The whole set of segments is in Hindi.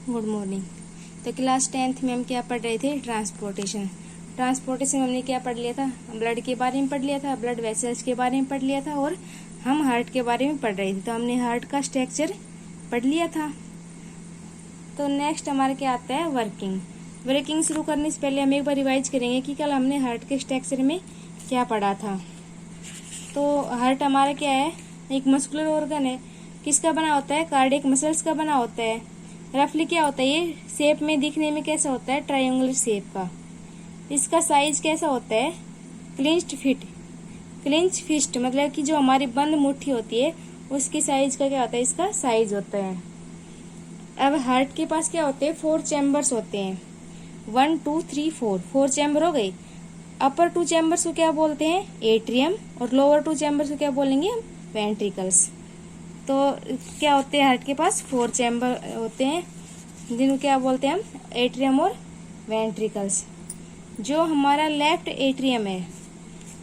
Good morning. तो क्लास 10th में हम क्या पढ़ रहे थे? ट्रांसपोर्टेशन। ट्रांसपोर्टेशन में हमने क्या पढ़ लिया था? ब्लड के बारे में पढ़ लिया था, ब्लड वेसल्स के बारे में पढ़ लिया था और हम हार्ट के बारे में पढ़ रहे थे। तो हमने हार्ट का स्ट्रक्चर पढ़ लिया था। तो नेक्स्ट हमारे क्या आता है? वर्किंग। वर्किंग शुरू करने से पहले हम एक बार रिवाइज करेंगे कि कल हमने हार्ट के स्ट्रक्चर में क्या पढ़ा था। तो हार्ट हमारा क्या है? एक मस्कुलर ऑर्गन है। किसका बना होता है? कार्डियक मसल्स का बना होता है। रफली क्या होता है? ये शेप में दिखने में कैसा होता है? ट्रायंगुलर शेप का। इसका साइज कैसा होता है? Clinched fit. क्लिंच फिस्ट मतलब कि जो हमारी बंद मुट्ठी होती है उसकी साइज का क्या होता है? इसका साइज होता है। अब हार्ट के पास क्या होते हैं? 4 चैम्बर्स होते हैं। 1 2 3 4 चैम्बर हो गई। अपर 2 चैम्बर्स को क्या बोलते हैं? एट्रियम। और लोअर 2 चैम्बर्स को क्या बोलेंगे हम? वेंट्रिकल्स। तो क्या होते हैं? हार्ट के पास 4 चैम्बर होते हैं जिनको क्या बोलते हैं हम? एट्रियम और वेंट्रिकल्स। जो हमारा लेफ्ट एट्रियम है,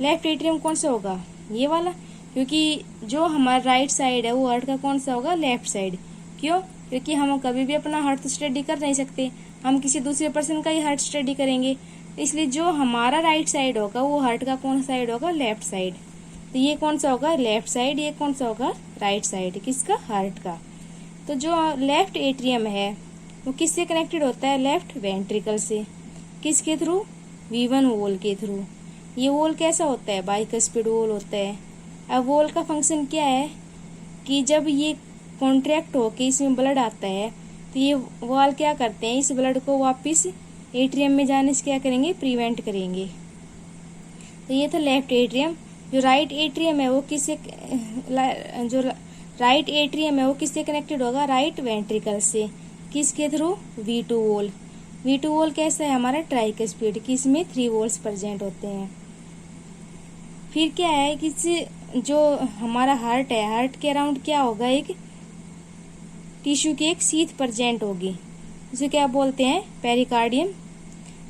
लेफ्ट एट्रियम कौन सा होगा? ये वाला, क्योंकि जो हमारा राइट साइड है वो हार्ट का कौन सा होगा? Left side. क्यों? क्योंकि हम कभी भी अपना हार्ट स्टडी कर नहीं सकते, हम किसी दूसरे पर्सन का ही हार्ट स्टडी करेंगे। इसलिए जो हमारा राइट साइड होगा वो हार्ट का कौन सा साइड होगा? Left side. तो ये कौन सा होगा? Left side. ये कौन सा होगा? Right side. किसका? हार्ट का। तो जो लेफ्ट एट्रियम है वो किससे कनेक्टेड होता है? लेफ्ट वेंट्रिकल से। किसके थ्रू? V1 वॉल के थ्रू। ये वॉल कैसा होता है? बाइकस्पिड वॉल होता है। अब वॉल का फंक्शन क्या है कि जब ये कॉन्ट्रैक्ट होके इसमें ब्लड आता है तो ये वॉल क्या करते हैं? इस ब्लड को वापस एट्रियम में जाने से क्या करेंगे? प्रिवेंट करेंगे। तो ये था लेफ्ट एट्रियम। जो राइट एट्रियम है वो किससे कनेक्टेड होगा? राइट वेंट्रिकल से। किसके through? V2 wall. V2 wall कैसा है हमारा? ट्राइकस्पिड। किसमें? 3 वॉल्स प्रेजेंट होते हैं। फिर क्या है कि जो हमारा हार्ट है, हार्ट के अराउंड क्या होगा? एक टिश्यू की एक सीथ प्रेजेंट होगी, जिसे क्या बोलते हैं? पेरिकार्डियम।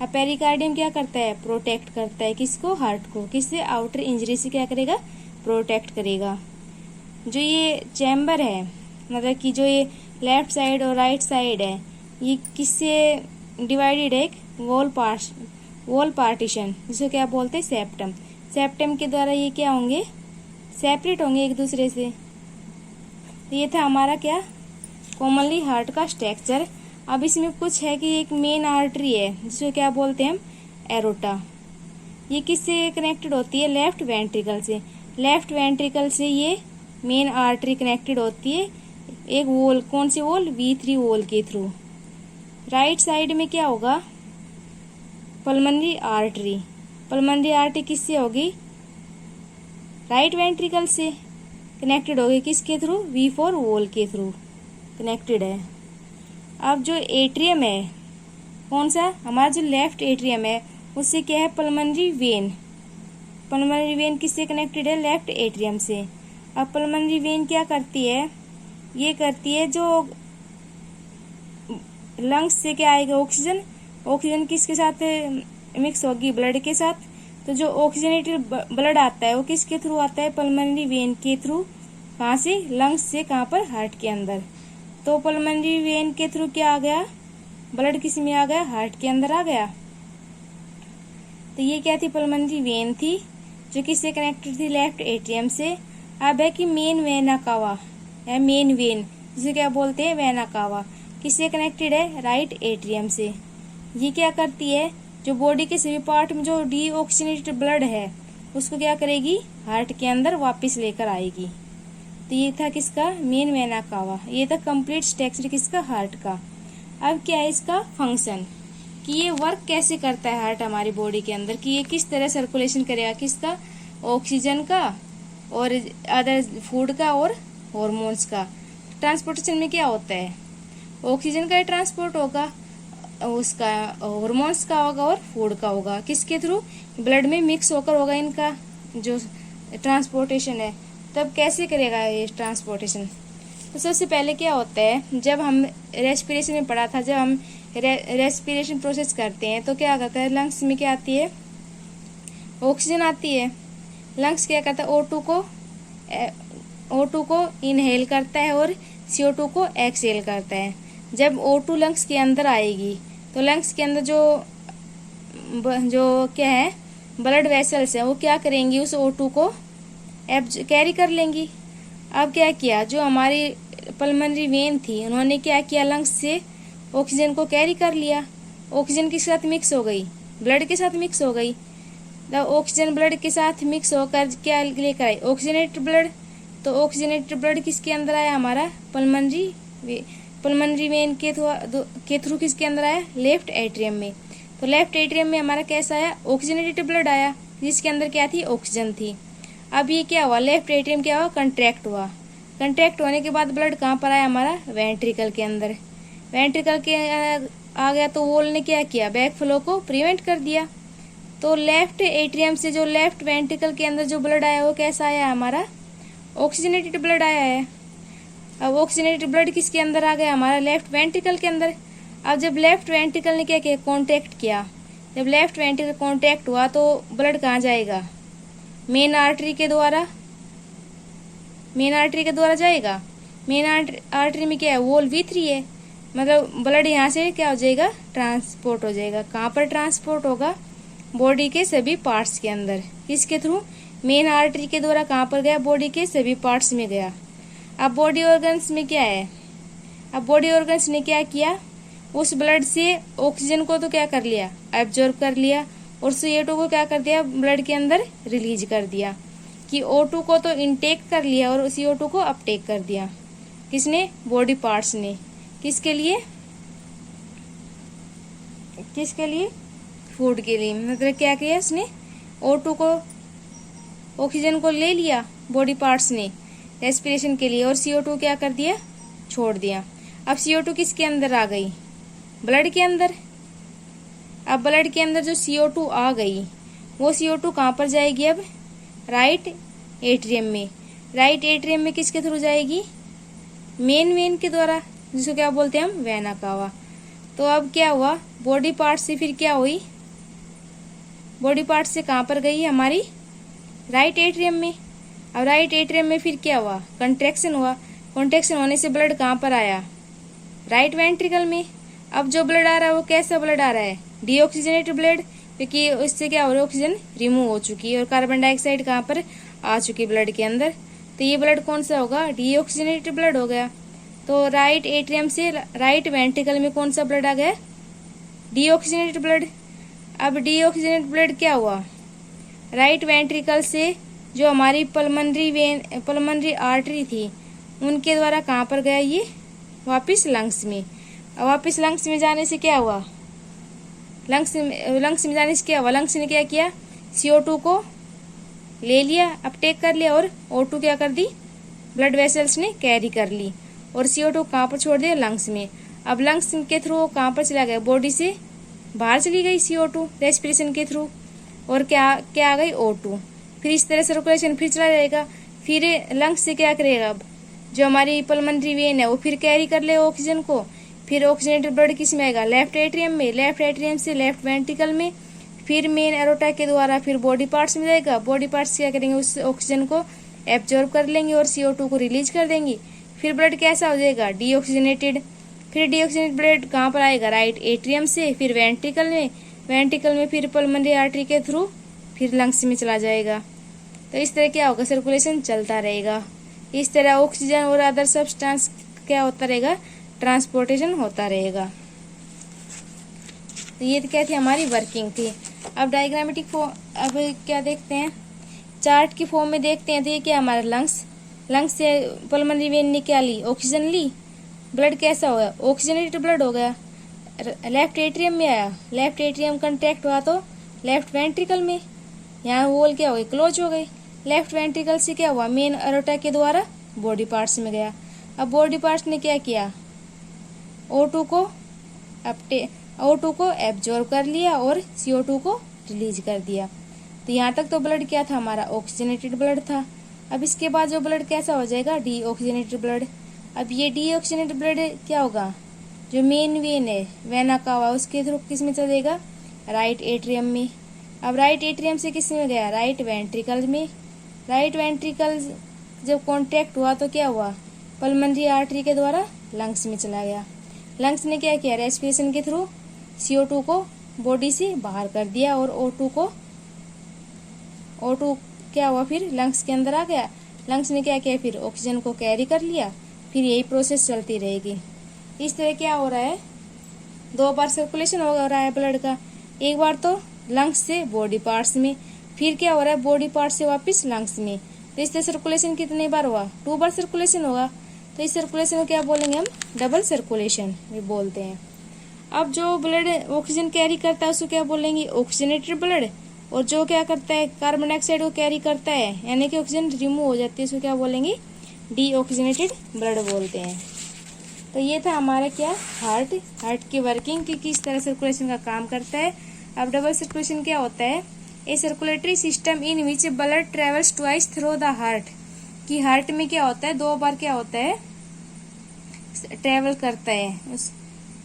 अब पेरिकार्डियम क्या करता है? प्रोटेक्ट करता है किसको? हार्ट को। किससे? आउटर इंजरी से क्या करेगा? प्रोटेक्ट करेगा। जो ये चैम्बर है, मतलब कि जो ये लेफ्ट साइड और राइट साइड है, ये किससे डिवाइडेड है? एक वॉल पार्टीशन, जिसे क्या बोलते हैं? सेप्टम। सेप्टम के द्वारा ये क्या होंगे? सेपरेट होंगे एक दूसरे से। तो ये था हमारा क्या? कॉमनली हार्ट का स्ट्रक्चर। अब इसमें कुछ है कि एक मेन आर्टरी है जिसे क्या बोलते हैं हम? एरोटा। ये किससे कनेक्टेड होती है? लेफ्ट वेंट्रिकल से। लेफ्ट वेंट्रिकल से ये मेन आर्टरी कनेक्टेड होती है एक वॉल। कौन सी वॉल? V3 वॉल के थ्रू। राइट साइड में क्या होगा? Pulmonary artery. पल्मोनरी आर्टरी किससे होगी? राइट वेंट्रिकल से कनेक्टेड होगी। किसके थ्रू? V4 वॉल के थ्रू कनेक्टेड है। अब जो एट्रियम है कौन सा? हमारा जो लेफ्ट एट्रियम है उससे क्या है? Pulmonary vein. पल्मोनरी वेन किससे कनेक्टेड है? लेफ्ट एट्रियम से। अब पल्मोनरी वेन क्या करती है? ये करती है जो लंग्स से क्या आएगा? ऑक्सीजन। ऑक्सीजन किसके साथ मिक्स होगी? ब्लड के साथ। तो जो ऑक्सीजनेटेड ब्लड आता है वो किसके थ्रू आता है? पल्मोनरी वेन के थ्रू। कहाँ से? लंग्स से। कहाँ पर? हार्ट के अंदर। तो पल्मोनरी वेन के थ्रू क्या आ गया? ब्लड किस में आ गया? हार्ट के अंदर आ गया। तो ये क्या थी? पल्मोनरी वेन थी जो किससे कनेक्टेड थी? लेफ्ट एट्रियम से। अब है कि मेन वेना कावा है, मेन वेन, जिसे क्या बोलते हैं? Vena cava. किससे कनेक्टेड है? राइट एट्रियम से। ये क्या करती है? जो बॉडी के सभी पार्ट में जो डीऑक्सीजनेटेड ब्लड है उसको क्या करेगी? हार्ट के अंदर वापस लेकर आएगी। तो ये था किसका? Main vena cava. ये था कंप्लीट स्ट्रक्चर किसका? हार्ट का। अब क्या है इसका फंक्शन कि ये वर्क कैसे करता है हार्ट हमारी बॉडी के अंदर, कि ये किस तरह सर्कुलेशन करेगा? किसका? ऑक्सीजन का और अदर फूड का और हॉर्मोन्स का। ट्रांसपोर्टेशन में क्या होता है? ऑक्सीजन का ट्रांसपोर्ट होगा, उसका हॉर्मोन्स का होगा और फूड का होगा। किसके थ्रू? ब्लड में मिक्स होकर होगा इनका जो ट्रांसपोर्टेशन है। तब कैसे करेगा ये ट्रांसपोर्टेशन? तो सबसे पहले क्या होता है? जब हम रेस्पिरेशन में पढ़ा था, जब हम रेस्पिरेशन प्रोसेस करते हैं तो क्या करता है? लंग्स में क्या आती है? ऑक्सीजन आती है। लंग्स क्या करता है? O2 को इनहेल करता है और CO2 को एक्सहेल करता है। जब O2 लंग्स के अंदर आएगी तो लंग्स के अंदर जो क्या है ब्लड वेसल्स है वो क्या करेंगी, उस O2 को कैरी कर लेंगी। अब क्या किया, जो हमारी पल्मोनरी वेन थी उन्होंने क्या किया, लंग्स से ऑक्सीजन को कैरी कर लिया। ऑक्सीजन किसके साथ मिक्स हो गई, ब्लड के साथ मिक्स हो गई। तब ऑक्सीजन ब्लड के साथ मिक्स होकर क्या लेकर आई, ऑक्सीजनेटेड ब्लड। तो ऑक्सीजनेटेड ब्लड किसके अंदर आया, हमारा पल्मोनरी वेन के थ्रू किसके अंदर आया, लेफ्ट एट्रियम में। तो लेफ्ट एट्रियम में हमारा कैसा आया, ऑक्सीजनेटेड ब्लड आया, जिसके अंदर क्या थी, ऑक्सीजन थी। अब ये क्या हुआ, लेफ्ट एट्रियम क्या हुआ, कंट्रैक्ट हुआ। कंट्रैक्ट होने के बाद ब्लड कहाँ पर आया, हमारा वेंट्रिकल के अंदर। वेंट्रिकल के आ गया तो वॉल ने क्या किया, बैक फ्लो को प्रिवेंट कर दिया। तो लेफ्ट एट्रियम से जो लेफ्ट वेंट्रिकल के अंदर जो ब्लड आया वो कैसा आया, हमारा ऑक्सीजनेटेड ब्लड आया है। अब ऑक्सीजनेटेड ब्लड किसके अंदर आ गया, हमारा लेफ्ट वेंट्रिकल के अंदर। अब जब लेफ्ट वेंट्रिकल ने क्या किया, कॉन्ट्रैक्ट किया। जब लेफ्ट वेंट्रिकल कॉन्ट्रैक्ट हुआ तो ब्लड कहाँ जाएगा, मेन आर्टरी के द्वारा, मेन आर्टरी के द्वारा जाएगा। मेन आर्टरी में क्या है, वॉल V3 है, मतलब ब्लड यहाँ से क्या हो जाएगा, ट्रांसपोर्ट हो जाएगा। कहाँ पर ट्रांसपोर्ट होगा, बॉडी के सभी पार्ट्स के अंदर। किसके थ्रू, मेन आर्टरी के द्वारा कहाँ पर गया, बॉडी के सभी पार्ट्स में गया। अब बॉडी ऑर्गन्स में क्या है, अब बॉडी ऑर्गन्स ने क्या किया, उस ब्लड से ऑक्सीजन को तो क्या कर लिया, एब्जॉर्ब कर लिया, और CO2 को क्या कर दिया, ब्लड के अंदर रिलीज कर दिया। कि O2 को तो इनटेक कर लिया और CO2 को अपटेक कर दिया। किसने, बॉडी पार्ट्स ने। किसके लिए, किसके लिए, फूड के लिए। मतलब क्या किया उसने, O2 को, ऑक्सीजन को ले लिया बॉडी पार्ट्स ने रेस्पिरेशन के लिए, और CO2 क्या कर दिया, छोड़ दिया। अब CO2 किसके अंदर आ गई, ब्लड के अंदर। अब ब्लड के अंदर जो CO2 आ गई वो CO2 कहाँ पर जाएगी, अब राइट एट्रियम में। राइट एट्रियम में किसके थ्रू जाएगी, मेन वेन के द्वारा, जिसको क्या बोलते हैं हम, वेना कावा। तो अब क्या हुआ, बॉडी पार्ट से फिर क्या हुई, बॉडी पार्ट से कहाँ पर गई, हमारी राइट एट्रियम में। अब राइट एट्रियम में फिर क्या हुआ, कंट्रैक्शन हुआ। कंट्रैक्शन होने से ब्लड कहाँ पर आया, राइट वेंट्रिकल में। अब जो ब्लड आ रहा है वो कैसा ब्लड आ रहा है, डीऑक्सीजनेटेड ब्लड, क्योंकि इससे क्या हो रहा है, ऑक्सीजन रिमूव हो चुकी है और कार्बन डाइऑक्साइड कहाँ पर आ चुकी है, ब्लड के अंदर। तो ये ब्लड कौन सा होगा, डीऑक्सीजनेटेड ब्लड हो गया। तो राइट एट्रियम से राइट वेंट्रिकल में कौन सा ब्लड आ गया, डीऑक्सीजनेटेड ब्लड। अब डीऑक्सीजनेटेड ब्लड क्या हुआ, राइट वेंट्रिकल से जो हमारी पल्मोनरी आर्टरी थी उनके द्वारा कहाँ पर गया, ये वापिस लंग्स में। अब वापिस लंग्स में जाने से क्या हुआ, लंग्स में जाने से क्या हुआ, लंग्स ने क्या किया, CO2 को ले लिया, अपटेक कर लिया, और O2 क्या कर दी, ब्लड वेसल्स ने कैरी कर ली, और CO2 कहाँ पर छोड़ दिया, लंग्स में। अब लंग्स के थ्रू कहाँ पर चला गया, बॉडी से बाहर चली गई CO2 रेस्पिरेशन के थ्रू, और क्या आ गई, O2। फिर इस तरह सर्कुलेशन फिर चला जाएगा। फिर लंग्स से क्या करेगा, जो हमारी पल्मोनरी वेन है वो फिर कैरी कर ले ऑक्सीजन को। फिर ऑक्सीजनेटेड ब्लड किस में आएगा, लेफ्ट एट्रियम में, लेफ्ट एट्रियम से लेफ्ट वेंट्रिकल में, फिर मेन एरोटा के द्वारा फिर बॉडी पार्ट्स में जाएगा। बॉडी पार्ट्स क्या करेंगे, उस ऑक्सीजन को एब्जॉर्ब कर लेंगे और CO2 को रिलीज कर देंगी। फिर ब्लड कैसा हो जाएगा, डीऑक्सीजनेटेड। फिर डीऑक्सीजनेटेड ब्लड कहाँ पर आएगा, राइट एट्रियम से, फिर वेंट्रिकल में, वेंट्रिकल में फिर पल्मोनरी आर्टरी के थ्रू फिर लंग्स में चला जाएगा। तो इस तरह क्या होगा, सर्कुलेशन चलता रहेगा। इस तरह ऑक्सीजन और अदर सब्सटेंस क्या होता रहेगा, ट्रांसपोर्टेशन होता रहेगा। तो ये क्या थी, हमारी वर्किंग थी। अब डायग्रामेटिक फॉर्म, अब क्या देखते हैं, चार्ट की फॉर्म में देखते हैं। तो ये क्या, हमारा लंग्स से पल्मोनरी वेन ने क्या ली, ऑक्सीजन ली, ब्लड कैसा हो गया, ऑक्सीजनेटेड ब्लड हो गया, लेफ्ट एट्रियम में आया, लेफ्ट एट्रियम कंट्रैक्ट हुआ तो लेफ्ट वेंट्रिकल में, यहाँ वॉल क्या हो गई, क्लोज हो गई। लेफ्ट वेंट्रिकल से क्या हुआ, मेन एरोटा के द्वारा बॉडी पार्ट्स में गया। अब बॉडी पार्ट्स ने क्या किया, O2 को एब्जॉर्ब कर लिया और CO2 को रिलीज कर दिया। तो यहाँ तक तो ब्लड क्या था, हमारा ऑक्सीजनेटेड ब्लड था। अब इसके बाद जो ब्लड कैसा हो जाएगा, डीऑक्सीजनेटेड ब्लड। अब ये डीऑक्सीजनेटेड ब्लड क्या होगा, जो मेन वेन है वेना कावा, उसके थ्रू किस में चलेगा, राइट एट्रियम में। अब राइट एट्रियम से किस में गया, राइट वेंट्रिकल में। राइट वेंट्रिकल जब कॉन्ट्रैक्ट हुआ तो क्या हुआ, पल्मोनरी आर्टरी के द्वारा लंग्स में चला गया। लंग्स ने क्या किया, रेस्पिरेशन के थ्रू CO2 को बॉडी से बाहर कर दिया और O2 क्या हुआ, फिर लंग्स के अंदर आ गया। लंग्स ने क्या किया, फिर ऑक्सीजन को कैरी कर लिया। फिर यही प्रोसेस चलती रहेगी। इस तरह क्या हो रहा है, 2 बार सर्कुलेशन हो रहा है ब्लड का। एक बार तो लंग्स से बॉडी पार्ट्स में, फिर क्या हो रहा है बॉडी पार्ट से वापस लंग्स में। तो इस तरह सर्कुलेशन कितने बार हुआ, 2 बार सर्कुलेशन होगा। तो इस सर्कुलेशन को क्या बोलेंगे हम, डबल सर्कुलेशन भी बोलते हैं। अब जो ब्लड ऑक्सीजन कैरी करता है उसको क्या बोलेंगे, ऑक्सीजनेटेड ब्लड। और जो क्या करता है, कार्बन डाइऑक्साइड को कैरी करता है, यानी कि ऑक्सीजन रिमूव हो जाती है, उसको क्या बोलेंगे, डीऑक्सीजनेटेड ब्लड बोलते हैं। तो ये था हमारा क्या, हार्ट की वर्किंग कि किस तरह सर्कुलेशन का काम करता है। अब डबल सर्कुलेशन क्या होता है, a circulatory system in which blood travels twice through the heart. कि हार्ट में क्या होता है, 2 बार क्या होता है, ट्रेवल करता है।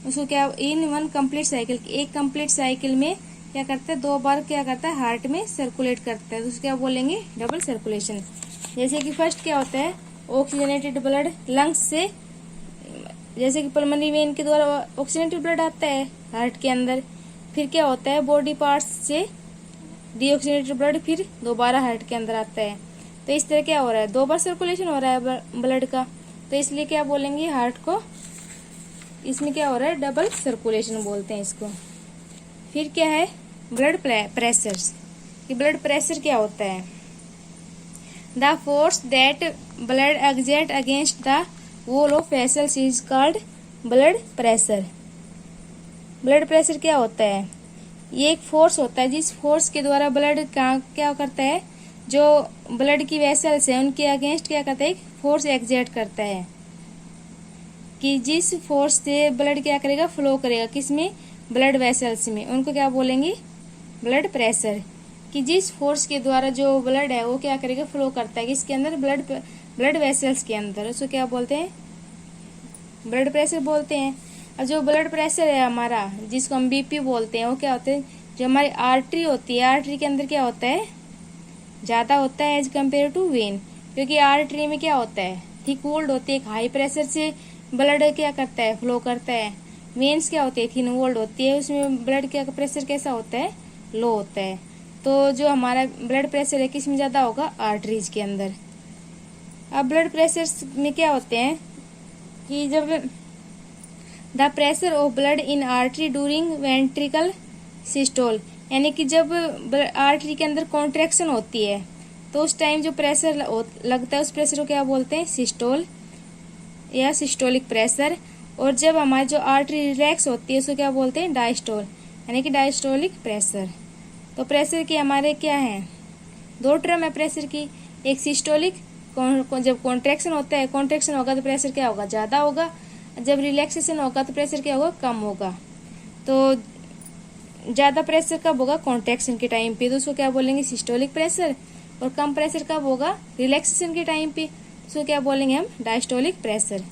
उसको क्या, इन वन कंप्लीट साइकिल, एक कंप्लीट साइकिल में क्या करता है, 2 बार क्या करता है, हार्ट में सर्कुलेट करता है। तो उसको क्या बोलेंगे, डबल सर्कुलेशन। जैसे कि फर्स्ट क्या होता है, ऑक्सीजनेटेड ब्लड लंग्स से, जैसे कि पल्मोनरी वेन के द्वारा ऑक्सीजनेटेड ब्लड आता है हार्ट के अंदर। फिर क्या होता है, बॉडी पार्ट्स से डीऑक्सीजनेटेड ब्लड फिर दोबारा हार्ट के अंदर आता है। तो इस तरह क्या हो रहा है, 2 बार सर्कुलेशन हो रहा है ब्लड का। तो इसलिए क्या बोलेंगे, हार्ट को, इसमें क्या हो रहा है, डबल सर्कुलेशन बोलते हैं इसको। फिर क्या है, ब्लड प्रेशर। कि ब्लड प्रेशर क्या होता है, the force that blood exert against the wall of vessels is called blood pressure. Blood pressure क्या होता है, ये एक फोर्स होता है जिस फोर्स के द्वारा ब्लड क्या करता है, जो ब्लड की वेसल्स है उनके अगेंस्ट क्या करता है, एक फोर्स एक्सर्ट करता है। कि जिस फोर्स से ब्लड क्या करेगा, फ्लो करेगा, किसमें, ब्लड वेसल्स में, उनको क्या बोलेंगे, ब्लड प्रेशर। कि जिस फोर्स के द्वारा जो ब्लड है वो क्या करेगा, फ्लो करता है किसके अंदर, ब्लड वेसल्स के अंदर, उसको क्या बोलते हैं, ब्लड प्रेशर बोलते हैं। और जो ब्लड प्रेशर है हमारा, जिसको हम BP बोलते हैं, वो क्या होता है, जो हमारी आर्टरी होती है, आर्टरी के अंदर क्या होता है, ज्यादा होता है एज कम्पेयर टू वेन। क्योंकि आर्टरी में क्या होता है, थिक वॉल्ड होती है, हाई प्रेशर से ब्लड क्या करता है, फ्लो करता है। वेन्स क्या होती है, थिन वॉल्ड होती है, उसमें ब्लड का प्रेशर कैसा होता है, लो होता है। तो जो हमारा ब्लड प्रेशर है किस में ज्यादा होगा, आर्टरीज के अंदर। अब ब्लड प्रेशर में क्या होते हैं कि जब the pressure of blood in artery during ventricle systole, यानी कि जब आर्टरी के अंदर कॉन्ट्रैक्शन होती है तो उस टाइम जो प्रेशर लगता है उस प्रेशर को क्या बोलते हैं, सिस्टोल या सिस्टोलिक प्रेशर। और जब हमारी जो आर्टरी रिलैक्स होती है उसको क्या बोलते हैं, डायस्टोल, यानी कि डायस्टोलिक प्रेशर। तो प्रेशर की हमारे क्या है, 2 टर्म है प्रेशर की, एक सिस्टोलिक, जब कॉन्ट्रैक्शन होता है, कॉन्ट्रैक्शन होगा तो प्रेशर क्या होगा, ज्यादा होगा, जब रिलैक्सेशन होगा तो प्रेशर क्या होगा, कम होगा। तो ज्यादा प्रेशर कब होगा, कॉन्ट्रैक्शन के टाइम पे, तो उसको क्या बोलेंगे, सिस्टोलिक प्रेशर। और कम प्रेशर कब होगा, रिलैक्सेशन के टाइम पे, उसको क्या बोलेंगे हम, डायस्टोलिक प्रेशर।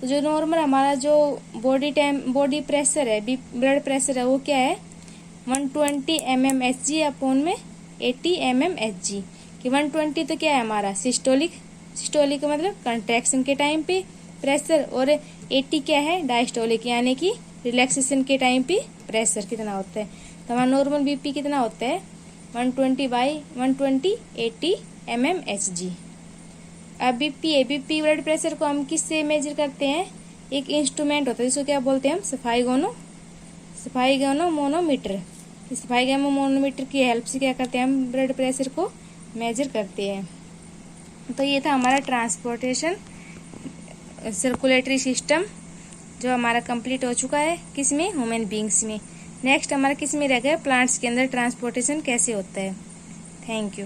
तो जो नॉर्मल हमारा जो बॉडी प्रेशर है, ब्लड प्रेशर है, वो क्या है, 120 mmHg अपॉन में 80 mmHg। कि 120 तो क्या है हमारा, सिस्टोलिक का मतलब कंट्रैक्शन के टाइम पे प्रेशर, और 80 क्या है, डायस्टोलिक, यानी कि रिलैक्सेशन के टाइम पे प्रेशर कितना होता है। तो हमारा नॉर्मल BP कितना होता है, 120/120 80 mmHg। अब BP ब्लड प्रेशर को हम किससे मेजर करते हैं, एक इंस्ट्रूमेंट होता है जिसको क्या बोलते हैं हम, सफाईगोनोमीटर। सफाईगोनोमीटर की हेल्प से क्या करते हैं हम, ब्लड प्रेशर को मेजर करते हैं। तो ये था हमारा ट्रांसपोर्टेशन सर्कुलेटरी सिस्टम, जो हमारा कंप्लीट हो चुका है, किसमें, ह्यूमन बींग्स में। नेक्स्ट हमारा किसमें रह गया, प्लांट्स के अंदर ट्रांसपोर्टेशन कैसे होता है। Thank you.